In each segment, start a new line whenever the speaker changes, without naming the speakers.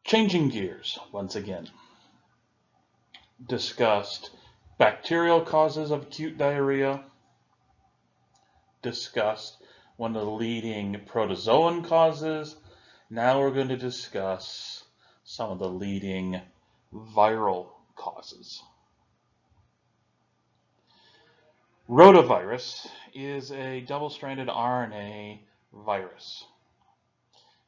Changing gears once again. Discussed bacterial causes of acute diarrhea. Discussed one of the leading protozoan causes. Now we're going to discuss some of the leading viral causes. Rotavirus is a double-stranded RNA virus.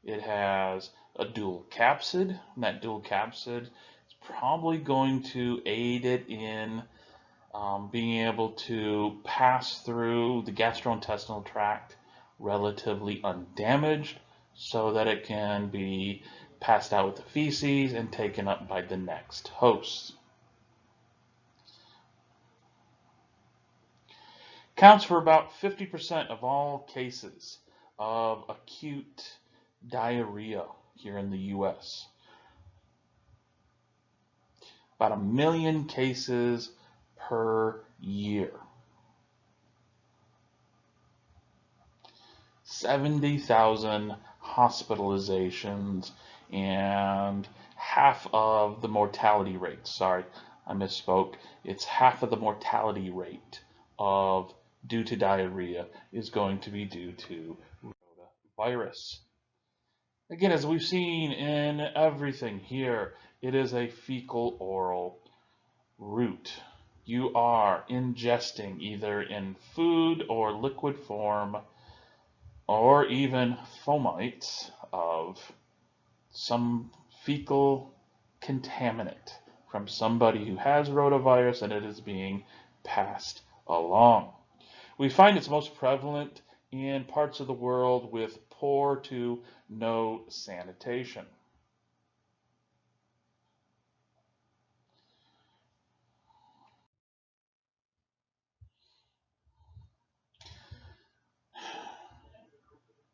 It has a dual capsid, and that dual capsid is probably going to aid it in being able to pass through the gastrointestinal tract relatively undamaged so that it can be passed out with the feces and taken up by the next host. Counts for about 50% of all cases of acute diarrhea here in the US. About 1 million cases per year. 70,000 hospitalizations and half of the mortality rate. Sorry, I misspoke. It's half of the mortality rate of due to diarrhea is going to be due to rotavirus. Again, as we've seen in everything here, it is a fecal oral route. You are ingesting either in food or liquid form or even fomites of some fecal contaminant from somebody who has rotavirus, and it is being passed along. We find it's most prevalent in parts of the world with poor to no sanitation.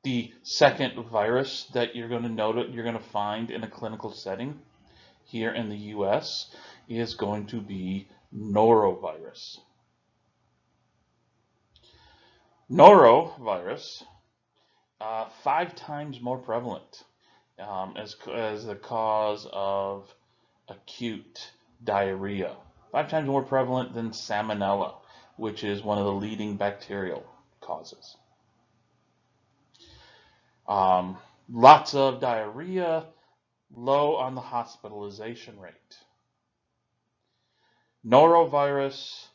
The second virus that you're going to find in a clinical setting here in the US is going to be norovirus. Norovirus, 5 times more prevalent as the cause of acute diarrhea. 5 times more prevalent than Salmonella, which is one of the leading bacterial causes. Lots of diarrhea, low on the hospitalization rate. Norovirus,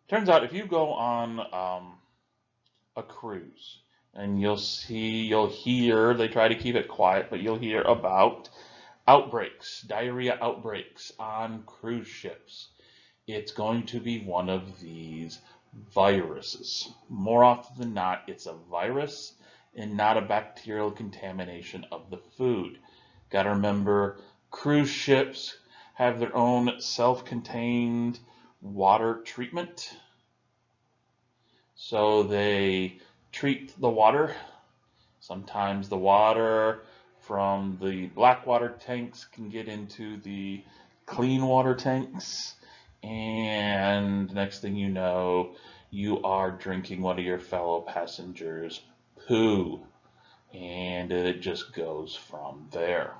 turns out if you go on a cruise and you'll hear, they try to keep it quiet, but you'll hear about outbreaks, diarrhea outbreaks on cruise ships. It's going to be one of these viruses. More often than not, it's a virus and not a bacterial contamination of the food. Got to remember, cruise ships have their own self-contained water treatment. So they treat the water. Sometimes the water from the black water tanks can get into the clean water tanks. And next thing you know, you are drinking one of your fellow passengers' poo. And it just goes from there.